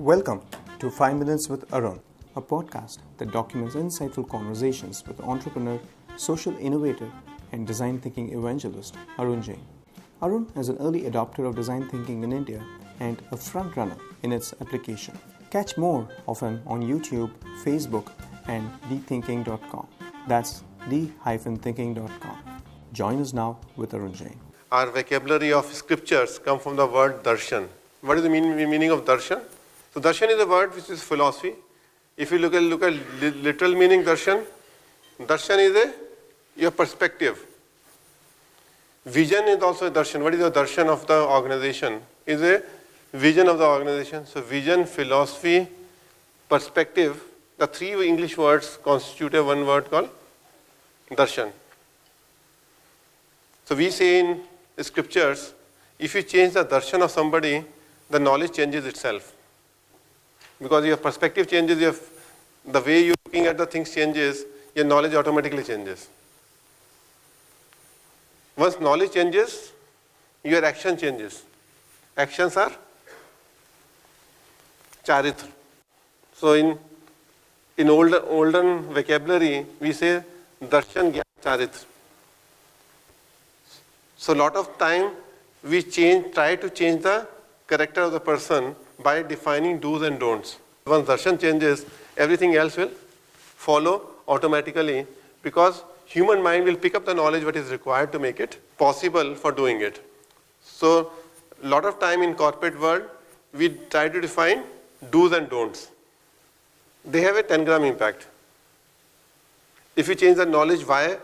Welcome to 5 Minutes with Arun, a podcast that documents insightful conversations with entrepreneur, social innovator, and design thinking evangelist Arun Jain. Arun is an early adopter of design thinking in India and a front runner in its application. Catch more of him on YouTube, Facebook, and thethinking.com. That's the-thinking.com. Join us now with Arun Jain. Our vocabulary of scriptures come from the word Darshan. What is the meaning of Darshan? So Darshan is a word which is philosophy. If you look at literal meaning Darshan, Darshan is your perspective. Vision is also a Darshan. What is the Darshan of the organization? Is a vision of the organization. So vision, philosophy, perspective, the three English words constitute a one word called Darshan. So we say in scriptures, if you change the Darshan of somebody, the knowledge changes itself. Because your perspective changes, the way you're looking at the things changes, your knowledge automatically changes. Once knowledge changes, your action changes. Actions are Charitra. So in olden vocabulary, we say Darshan, Gyan, Charitra. So a lot of time we try to change the character of the person by defining do's and don'ts. Once Darshan changes, everything else will follow automatically because human mind will pick up the knowledge what is required to make it possible for doing it. So a lot of time in corporate world, we try to define do's and don'ts. They have a 10-gram impact. If you change the knowledge why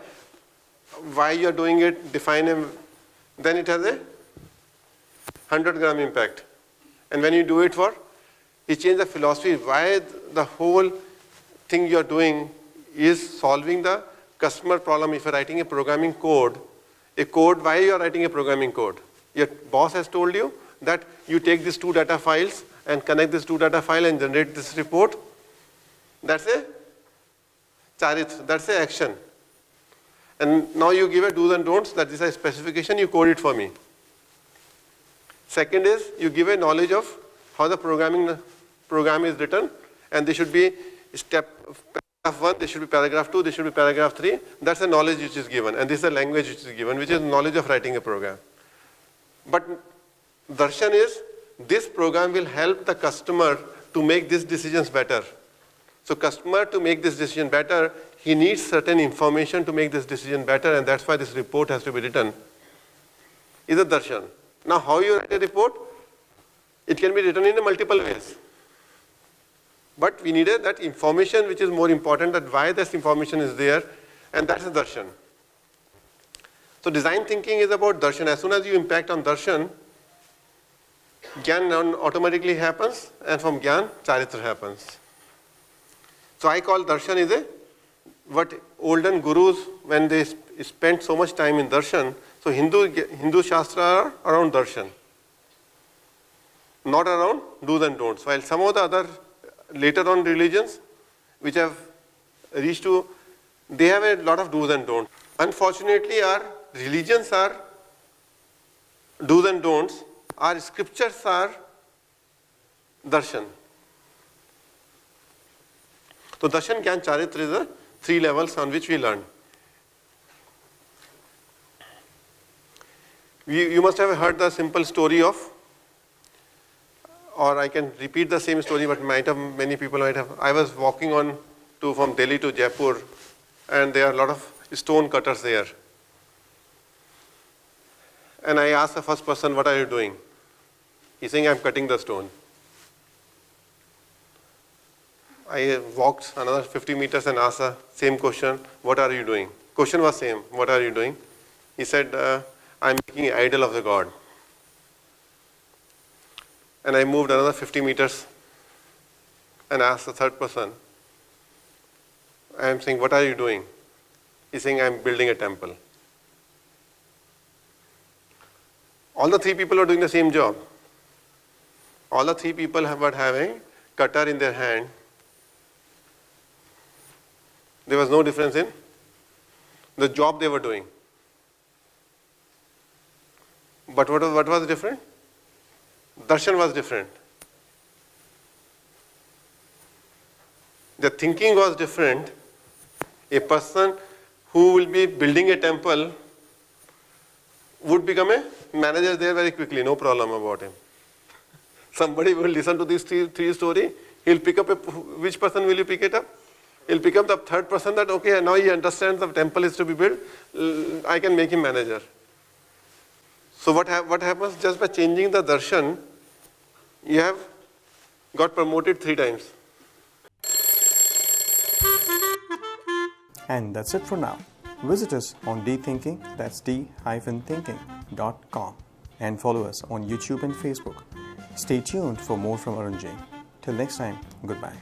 you are doing it, define them, then it has a 100-gram impact. And when you do it you change the philosophy, why the whole thing you are doing is solving the customer problem. If you are writing a programming code, why you are writing a programming code? Your boss has told you that you take these two data files and connect these two data files and generate this report. That's a charitra, that's a action. And now you give a do's and don'ts, that is a specification, you code it for me. Second is, you give a knowledge of how the program is written, and there should be paragraph 1, there should be paragraph 2, there should be paragraph 3. That's the knowledge which is given, and this is the language which is given, which is knowledge of writing a program. But Darshan is, this program will help the customer to make these decisions better. So customer to make this decision better, he needs certain information to make this decision better, and that's why this report has to be written. Is a Darshan. Now how you write a report? It can be written in multiple ways. But we needed that information which is more important, that why this information is there, and that's a Darshan. So design thinking is about Darshan. As soon as you impact on Darshan, Gyan automatically happens, and from Gyan, Charitra happens. So I call Darshan is what olden gurus, when they spent so much time in Darshan, so Hindu Shastra are around Darshan, not around do's and don'ts. While some of the other later on religions which have reached to, they have a lot of do's and don'ts. Unfortunately, our religions are do's and don'ts, our scriptures are Darshan. So Darshan, Gyan, Charitra is the three levels on which we learn. You must have heard the simple story of, or I can repeat the same story, but many people might have. I was walking from Delhi to Jaipur, and there are a lot of stone cutters there. And I asked the first person, what are you doing? He's saying, I'm cutting the stone. I walked another 50 meters and asked the same question, what are you doing? Question was same, what are you doing? He said, I'm making an idol of the god. And I moved another 50 meters and asked the third person, I am saying, what are you doing? He's saying, I'm building a temple. All the three people are doing the same job. All the three people were having cutter in their hand. There was no difference in the job they were doing. But what was different? Darshan was different. the thinking was different, a person who will be building a temple would become a manager there very quickly, no problem about him. Somebody will listen to this three story, he'll pick up, which person will you pick it up? He'll pick up the third person that, okay, now he understands the temple is to be built, I can make him manager. So what happens just by changing the darshan, you have got promoted 3 times. And that's it for now. Visit us on D-Thinking, that's d-thinking.com, and follow us on YouTube and Facebook. Stay tuned for more from Arun Jain. Till next time, goodbye.